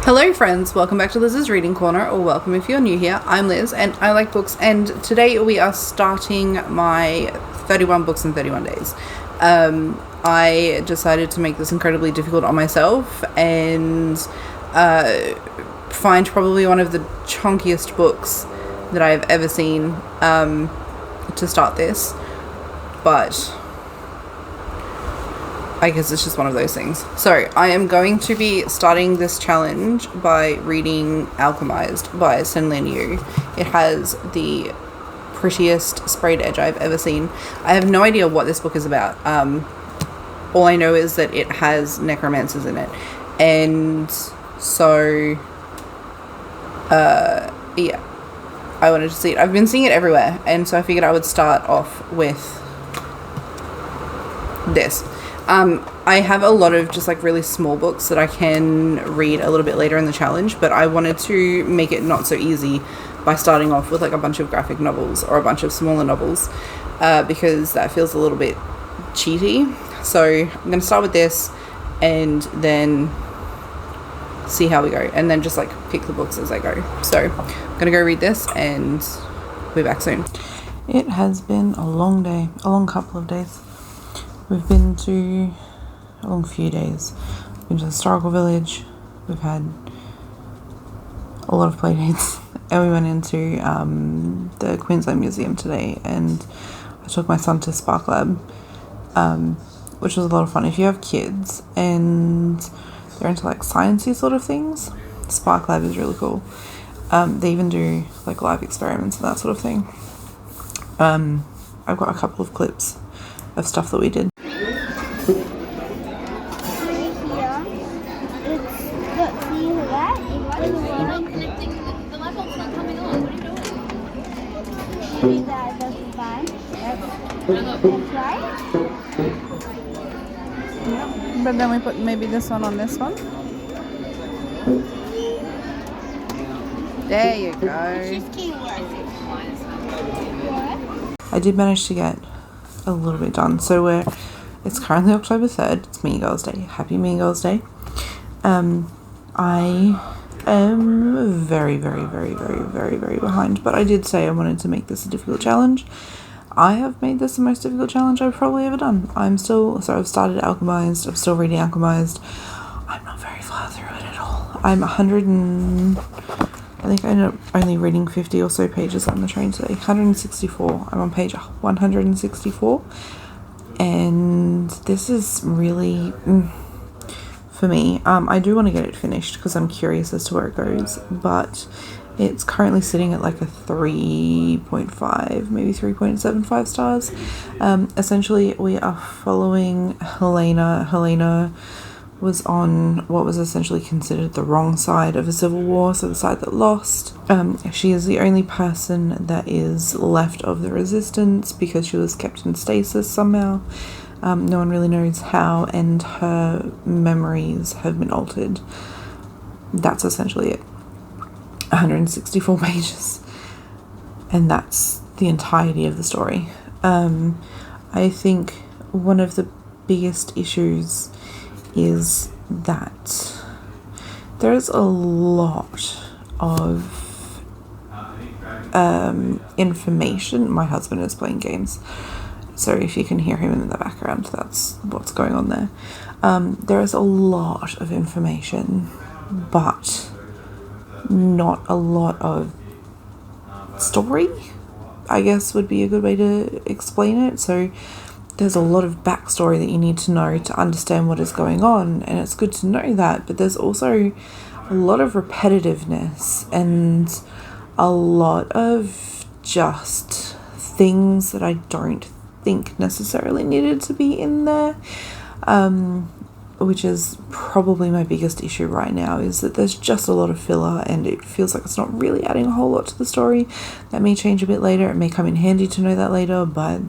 Hello friends, welcome back to Liz's Reading Corner, or welcome if you're new here. I'm Liz and I like books, and today we are starting my 31 books in 31 days. I decided to make this incredibly difficult on myself and find probably one of the chunkiest books that I've ever seen to start this, but I guess it's just one of those things. So I am going to be starting this challenge by reading Alchemized by Sen-Lin Yu. It has the prettiest sprayed edge I've ever seen. I have no idea what this book is about. All I know is that it has necromancers in it. And so, yeah, I wanted to see it. I've been seeing it everywhere, and so I figured I would start off with this. I have a lot of just like really small books that I can read a little bit later in the challenge, but I wanted to make it not so easy by starting off with like a bunch of graphic novels or a bunch of smaller novels, because that feels a little bit cheaty. So I'm going to start with this and then see how we go, and then just like pick the books as I go. So I'm going to go read this and we'll be back soon. It has been a long day, a long couple of days. We've been to a long few days. We've been to the historical village. We've had a lot of play dates, and we went into the Queensland Museum today, and I took my son to Spark Lab, which was a lot of fun. If you have kids and they're into like sciencey sort of things, Spark Lab is really cool. They even do like live experiments and that sort of thing. I've got a couple of clips of stuff that we did. But then we put maybe this one on this one. There you go. I did manage to get a little bit done. So it's currently October 3rd. It's Mean Girls Day. Happy Mean Girls Day. I am very behind, but I did say I wanted to make this a difficult challenge. I have made this the most difficult challenge I've probably ever done. I've started Alchemized. I'm still reading Alchemized. I'm not very far through it at all. I think I ended up only reading 50 or so pages on the train today. 164. I'm on page 164. And this is really, for me, I do want to get it finished because I'm curious as to where it goes, but it's currently sitting at like a 3.5, maybe 3.75 stars. Essentially, we are following Helena. Helena was on what was essentially considered the wrong side of a civil war, so the side that lost. She is the only person that is left of the resistance because she was kept in stasis somehow. No one really knows how, and her memories have been altered. That's essentially it. 164 pages, and that's the entirety of the story. I think one of the biggest issues is that there's a lot of information. My husband is playing games, so if you can hear him in the background, that's what's going on there. There is a lot of information, but not a lot of story, I guess would be a good way to explain it. So there's a lot of backstory that you need to know to understand what is going on, and it's good to know that, but there's also a lot of repetitiveness and a lot of just things that I don't think necessarily needed to be in there, which is probably my biggest issue right now, is that there's just a lot of filler and it feels like it's not really adding a whole lot to the story. That may change a bit later. It may come in handy to know that later, but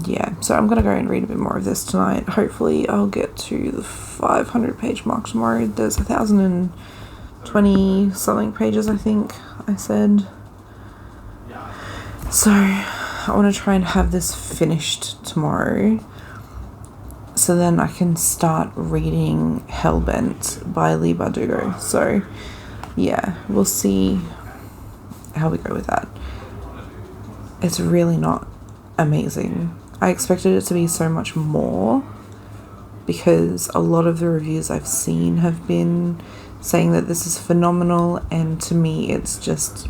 yeah. So I'm gonna go and read a bit more of this tonight. Hopefully I'll get to the 500 page mark tomorrow. There's 1,020 something pages, I think I said. So I want to try and have this finished tomorrow. so then I can start reading Hellbent by Leigh Bardugo. So yeah, we'll see how we go with that. It's really not amazing. I expected it to be so much more, because a lot of the reviews I've seen have been saying that this is phenomenal, and to me it's just...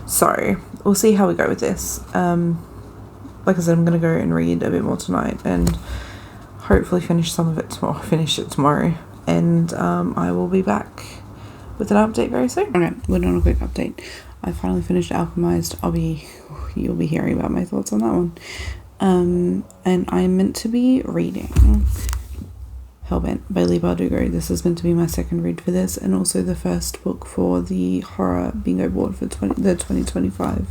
So we'll see how we go with this. Like I said, I'm going to go and read a bit more tonight and hopefully finish some of it tomorrow, and I will be back with an update very soon. Okay, we're doing a quick update. I finally finished Alchemized. You'll be hearing about my thoughts on that one. And I'm meant to be reading Hellbent by Leigh Bardugo. This is meant to be my second read for this, and also the first book for the horror bingo board for the 2025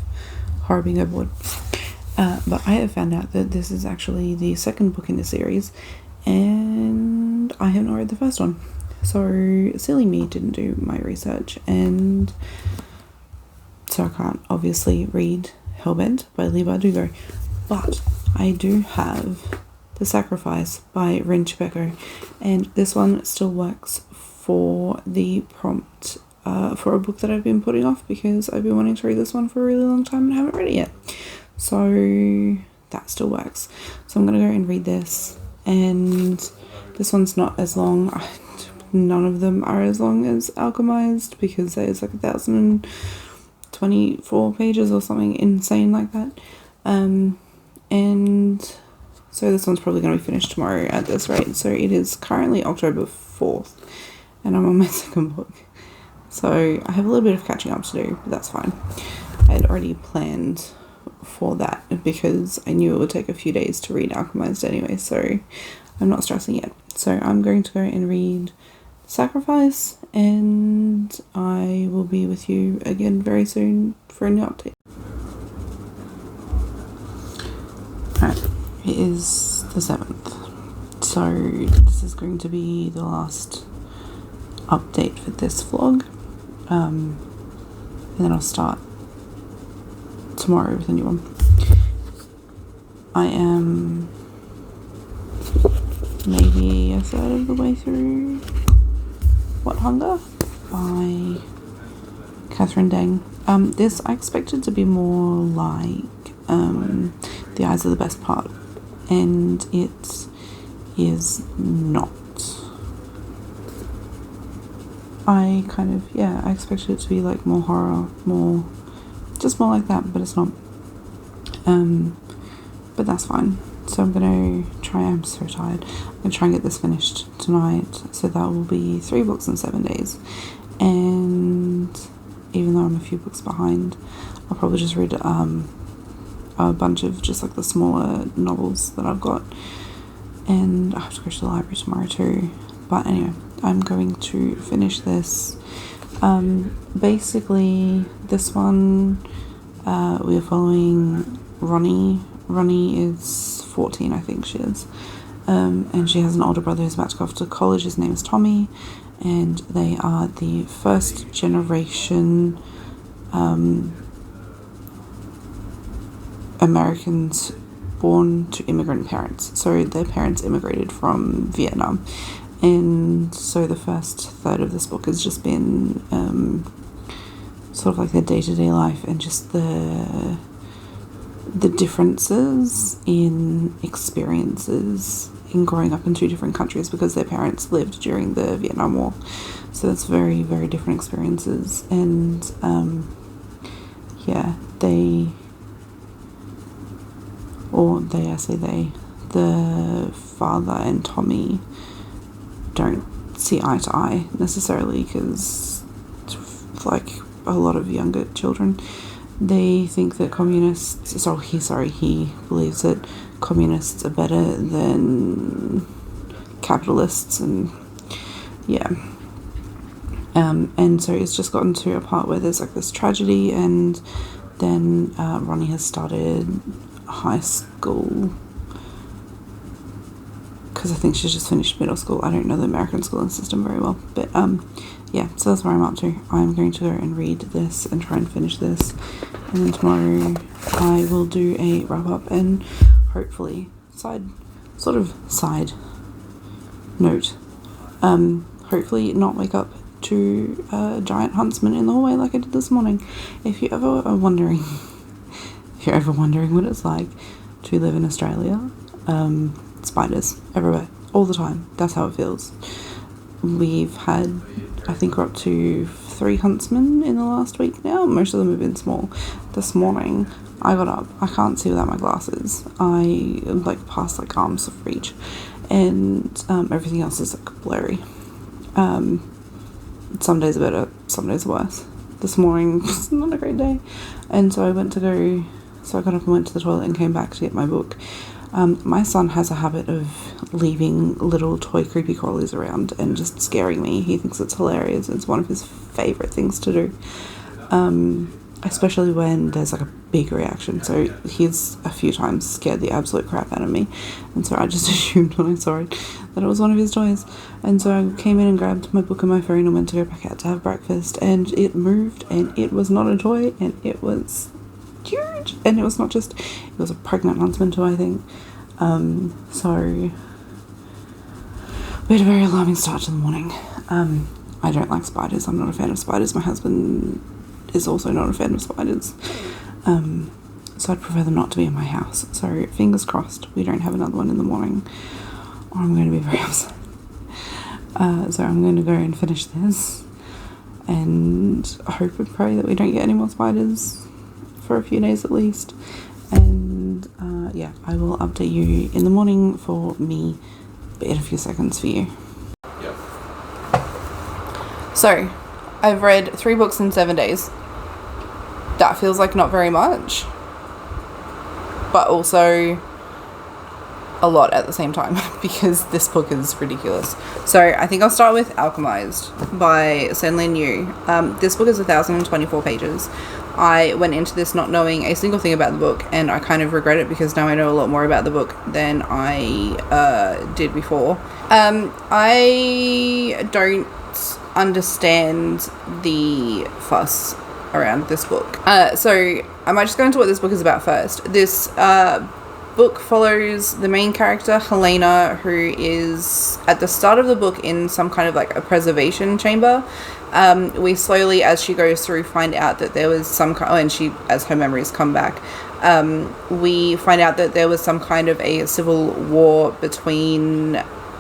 horror bingo board. But I have found out that this is actually the second book in the series, and I have not read the first one. So silly me didn't do my research, and so I can't obviously read Hellbent by Leigh Bardugo. But I do have The Sacrifice by Rin Chibeko, and this one still works for the prompt for a book that I've been putting off, because I've been wanting to read this one for a really long time and haven't read it yet. So that still works. So I'm going to go and read this, and this one's not as long. None of them are as long as Alchemized, because there's like 1,024 pages or something insane like that. And so this one's probably going to be finished tomorrow at this rate. So it is currently October 4th, and I'm on my second book. So I have a little bit of catching up to do, but that's fine. I had already planned for that because I knew it would take a few days to read Alchemized anyway, so I'm not stressing yet. So I'm going to go and read Sacrifice, and I will be with you again very soon for a new update. Alright, it is the 7th, so this is going to be the last update for this vlog, and then I'll start tomorrow with a new one. I am maybe a third of the way through What Hunger by Catherine Dang. This I expected to be more like The Eyes Are the Best Part, and it is not. I expected it to be like more horror, more like that, but it's not. But that's fine. So I'm gonna try, I'm so tired, I'm gonna try and get this finished tonight, so that will be 3 books in 7 days. And even though I'm a few books behind, I'll probably just read a bunch of just like the smaller novels that I've got, and I have to go to the library tomorrow too. But anyway, I'm going to finish this. Basically this one, we are following Ronnie. Ronnie is 14, I think she is, and she has an older brother who's about to go off to college. His name is Tommy, and they are the first generation Americans born to immigrant parents. So their parents immigrated from Vietnam, and so the first third of this book has just been sort of like their day-to-day life, and just the differences in experiences in growing up in 2 different countries, because their parents lived during the Vietnam War. So that's very, very different experiences. And the father and Tommy don't see eye to eye necessarily, because like a lot of younger children, they think that he believes that communists are better than capitalists, and and so it's just gotten to a part where there's like this tragedy, and then Ronnie has started high school, because I think she's just finished middle school. I don't know the American schooling system very well, but so that's where I'm up to. I'm going to go and read this and try and finish this, and then tomorrow I will do a wrap up and hopefully decide sort of side note, hopefully not wake up to a giant huntsman in the hallway like I did this morning. If you're ever wondering what it's like to live in Australia, spiders everywhere, all the time. That's how it feels. We've had, I think we're up to 3 huntsmen in the last week now. Most of them have been small. This morning, I got up. I can't see without my glasses. I past arms of reach, and everything else is blurry. Some days are better, some days are worse. This morning was not a great day, and so I got up and went to the toilet and came back to get my book. My son has a habit of leaving little toy creepy crawlies around and just scaring me. He thinks it's hilarious. It's one of his favourite things to do, especially when there's a big reaction. So he's a few times scared the absolute crap out of me, and so I just assumed when I saw it that it was one of his toys. And so I came in and grabbed my book and my phone and went to go back out to have breakfast, and it moved, and it was not a toy, and it was huge, and it was not just, it was a pregnant huntsman too, I think. So we had a very alarming start to the morning. I don't like spiders. I'm not a fan of spiders. My husband is also not a fan of spiders. So I'd prefer them not to be in my house. So fingers crossed we don't have another one in the morning, or I'm going to be very upset. So I'm going to go and finish this and hope and pray that we don't get any more spiders for a few days at least. And yeah, I will update you in the morning for me, but in a few seconds for you. Yep. So I've read 3 books in 7 days. That feels like not very much, but also a lot at the same time because this book is ridiculous. So I think I'll start with Alchemized by Sen-Lin Yu. This book is 1,024 pages. I went into this not knowing a single thing about the book, and I kind of regret it because now I know a lot more about the book than I did before. I don't understand the fuss around this book. So I might just go into what this book is about first. This book follows the main character, Helena, who is at the start of the book in some kind of a preservation chamber. We slowly, as she goes through, find out that there was some and she, as her memories come back, we find out that there was some kind of a civil war between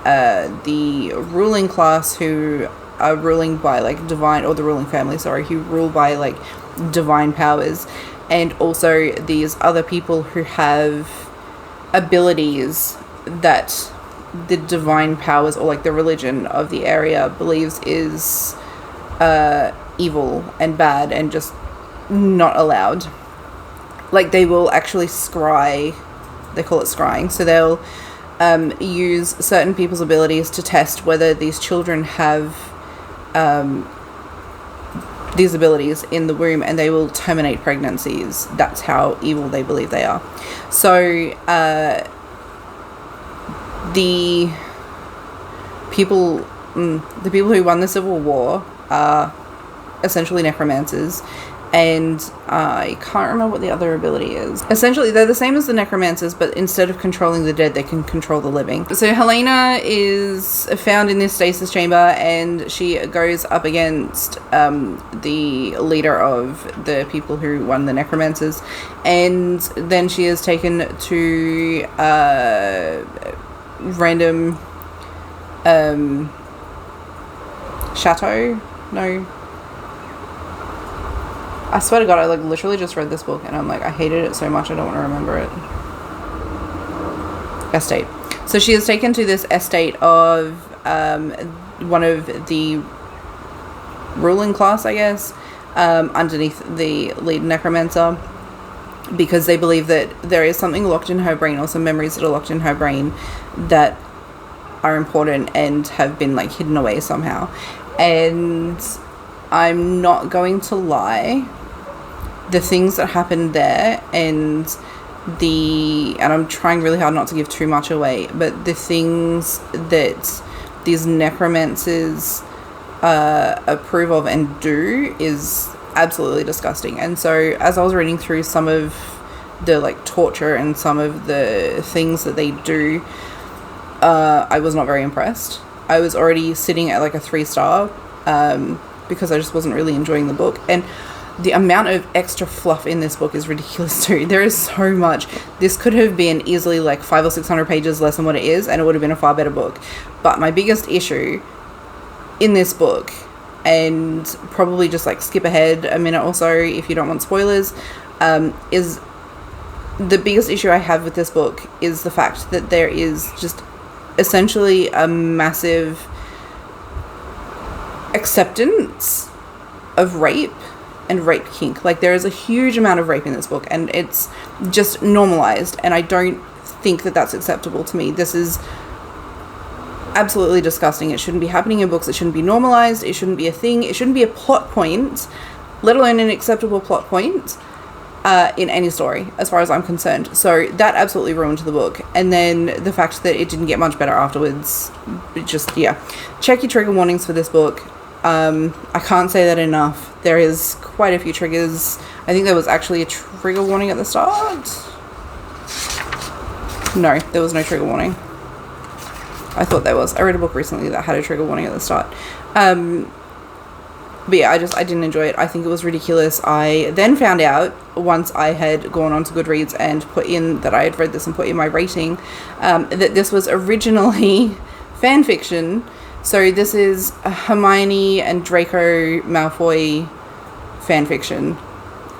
the ruling class, who are ruling by divine, or the ruling family, sorry, who rule by divine powers, and also these other people who have abilities that the divine powers, or the religion of the area, believes is evil and bad and just not allowed. They will actually scry, they call it scrying, so they'll use certain people's abilities to test whether these children have these abilities in the womb, and they will terminate pregnancies. That's how evil they believe they are. So the people who won the Civil War are essentially necromancers, and I can't remember what the other ability is. Essentially, they're the same as the necromancers, but instead of controlling the dead, they can control the living. So Helena is found in this stasis chamber, and she goes up against the leader of the people who won the necromancers, and then she is taken to random chateau? No. I swear to God, I literally just read this book and I'm I hated it so much I don't want to remember it. Estate. So she is taken to this estate of one of the ruling class, I guess, underneath the lead necromancer, because they believe that there is something locked in her brain, or some memories that are locked in her brain that are important and have been hidden away somehow. And I'm not going to lie, the things that happened there, and I'm trying really hard not to give too much away, but the things that these necromancers approve of and do is absolutely disgusting. And so as I was reading through some of the torture and some of the things that they do, I was not very impressed. I was already sitting at like a 3-star because I just wasn't really enjoying the book. And the amount of extra fluff in this book is ridiculous too. There is so much. This could have been easily like 500 or 600 pages less than what it is, and it would have been a far better book. But my biggest issue in this book, and probably just like skip ahead a minute or so if you don't want spoilers, is the biggest issue I have with this book is the fact that there is just essentially a massive acceptance of rape and rape kink. Like, there is a huge amount of rape in this book, and it's just normalized, and I don't think that that's acceptable to me. This is absolutely disgusting. It shouldn't be happening in books. It shouldn't be normalized. It shouldn't be a thing. It shouldn't be a plot point, let alone an acceptable plot point in any story, as far as I'm concerned. So that absolutely ruined the book. And then the fact that it didn't get much better afterwards, just, yeah. Check your trigger warnings for this book. I can't say that enough. There is quite a few triggers. I think there was actually a trigger warning at the start. No, there was no trigger warning. I thought there was. I read a book recently that had a trigger warning at the start. But yeah, I didn't enjoy it. I think it was ridiculous. I then found out, once I had gone on to Goodreads and put in that I had read this and put in my rating, that this was originally fan fiction. So this is a Hermione and Draco Malfoy fan fiction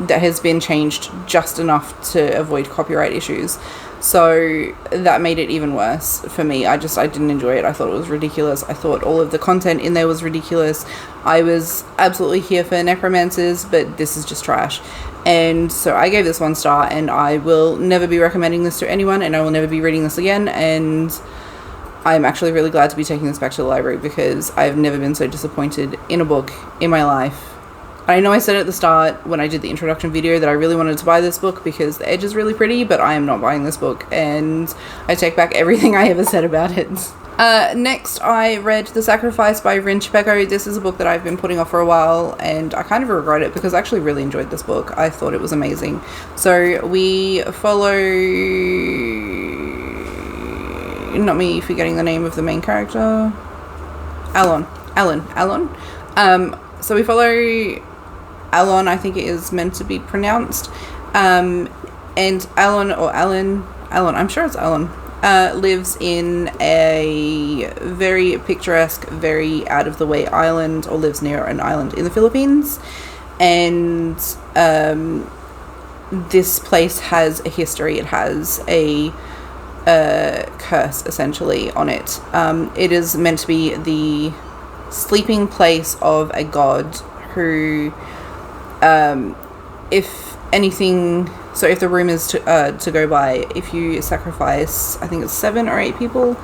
that has been changed just enough to avoid copyright issues. So that made it even worse for me. I didn't enjoy it. I thought it was ridiculous. I thought all of the content in there was ridiculous. I was absolutely here for necromancers, but this is just trash. And so I gave this 1 star, and I will never be recommending this to anyone, and I will never be reading this again. And I'm actually really glad to be taking this back to the library, because I've never been so disappointed in a book in my life. I know I said at the start when I did the introduction video that I really wanted to buy this book because the edge is really pretty, but I am not buying this book, and I take back everything I ever said about it. Next, I read The Sacrifice by Rin Chipeko. This is a book that I've been putting off for a while, and I kind of regret it because I actually really enjoyed this book. I thought it was amazing. So we follow... not me forgetting the name of the main character. Alan. So we follow Alan, I think it is meant to be pronounced. And Alan, I'm sure it's Alan, lives in a very picturesque, very out of the way island, or lives near an island in the Philippines. And this place has a history. It has a curse essentially on it. It is meant to be the sleeping place of a god who, if anything, so if the room is to go by, if you sacrifice, I think it's 7 or 8 people,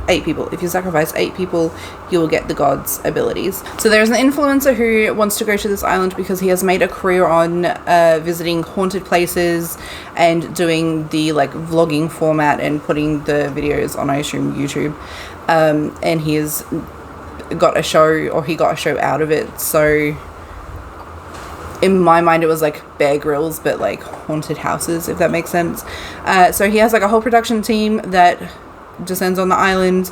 8 people. If you sacrifice 8 people, you will get the god's abilities. So there's an influencer who wants to go to this island because he has made a career on visiting haunted places and doing the like vlogging format and putting the videos on, I assume, YouTube. And he has got a show, or he got a show out of it. So in my mind it was like Bear Grylls, but like haunted houses, if that makes sense. So he has like a whole production team that descends on the island,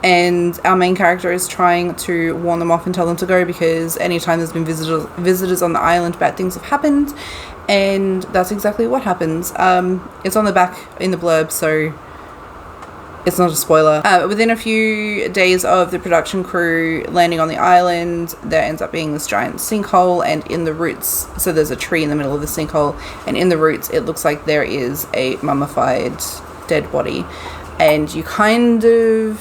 and our main character is trying to warn them off and tell them to go, because anytime there's been visitors on the island, bad things have happened. And that's exactly what happens. It's on the back in the blurb, so it's not a spoiler. Within a few days of the production crew landing on the island, there ends up being this giant sinkhole, and in the roots, so there's a tree in the middle of the sinkhole, and in the roots it looks like there is a mummified dead body. And you kind of,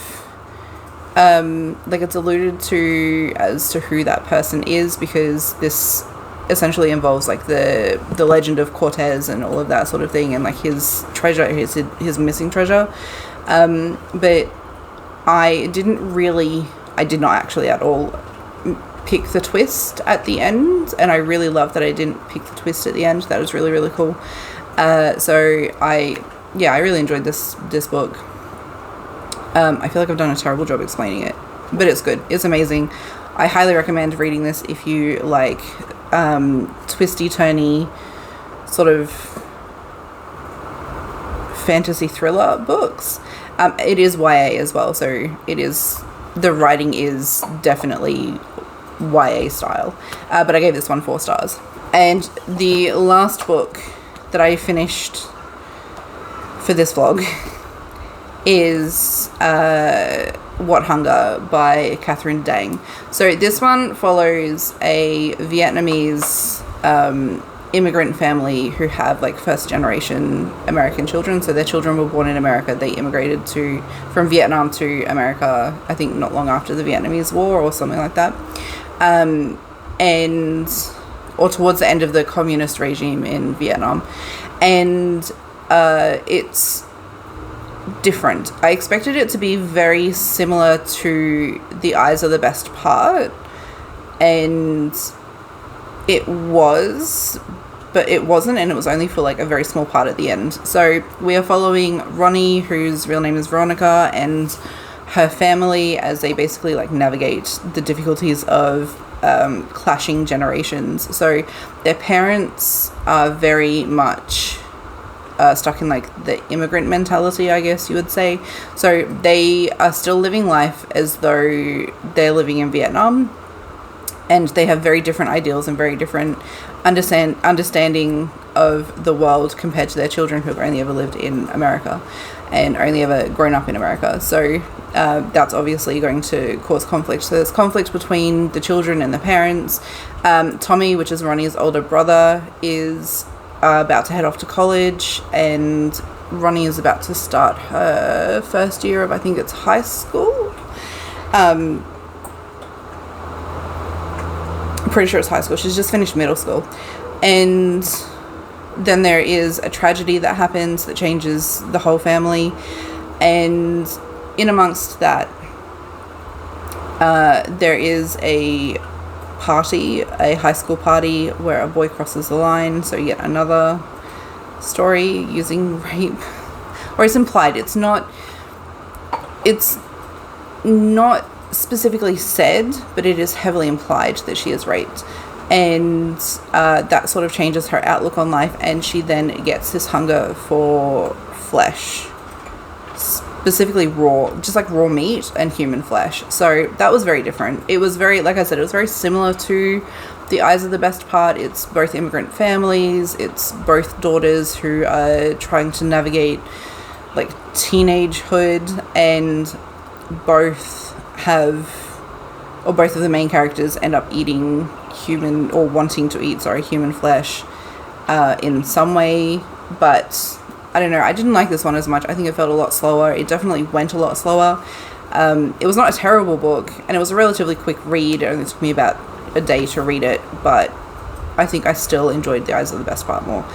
like, it's alluded to as to who that person is, because this essentially involves like the legend of Cortez and all of that sort of thing, and like his treasure, his missing treasure. But I did not actually at all pick the twist at the end, and I really love that I didn't pick the twist at the end. That was really, really cool. So I really enjoyed this book. I feel like I've done a terrible job explaining it, but it's good. It's amazing. I highly recommend reading this if you like twisty-turny sort of fantasy thriller books. It is YA as well, so the writing is definitely YA style, but I gave this one 4 stars. And the last book that I finished for this vlog is What Hunger by Catherine Dang. So this one follows a Vietnamese immigrant family who have like first generation American children. So their children were born in America. They immigrated from Vietnam to America, I think not long after the Vietnamese War or something like that. Or towards the end of the communist regime in Vietnam. And it's different. I expected it to be very similar to The Eyes Are the Best Part, and it was, but it wasn't, and it was only for like a very small part at the end. So we are following Ronnie, whose real name is Veronica, and her family as they basically like navigate the difficulties of clashing generations. So their parents are very much stuck in like the immigrant mentality, I guess you would say. So they are still living life as though they're living in Vietnam, and they have very different ideals and very different understanding of the world compared to their children who have only ever lived in America and only ever grown up in America. So that's obviously going to cause conflict. So there's conflict between the children and the parents. Tommy, which is Ronnie's older brother, is about to head off to college, and Ronnie is about to start her first year of, I think it's high school. Pretty sure it's high school. She's just finished middle school. And then there is a tragedy that happens that changes the whole family, and in amongst that there is a party, a high school party, where a boy crosses the line. So yet another story using rape, or it's implied. It's not specifically said, but it is heavily implied that she is raped, and that sort of changes her outlook on life, and she then gets this hunger for flesh, specifically raw, just like raw meat and human flesh. So that was very different. It was very, like I said, it was very similar to The Eyes Are the Best Part. It's both immigrant families, it's both daughters who are trying to navigate like teenagehood, and both of the main characters end up eating human, or wanting to eat, human flesh in some way. But I don't know, I didn't like this one as much. I think it felt a lot slower. It definitely went a lot slower. It was not a terrible book, and it was a relatively quick read. It only took me about a day to read it, but I think I still enjoyed The Eyes Are the Best Part more.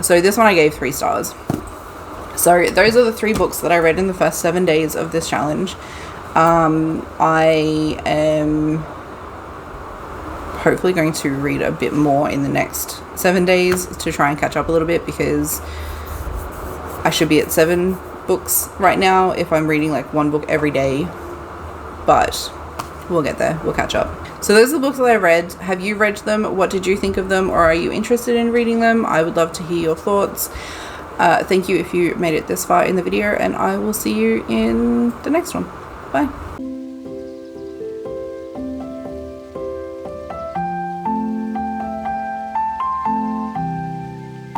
So this one I gave 3 stars. So those are the 3 books that I read in the first 7 days of this challenge. I am hopefully going to read a bit more in the next 7 days to try and catch up a little bit, because I should be at 7 books right now if I'm reading like 1 book every day, but we'll get there. We'll catch up. So those are the books that I read. Have you read them? What did you think of them, or are you interested in reading them? I would love to hear your thoughts. Thank you if you made it this far in the video, and I will see you in the next one. Bye.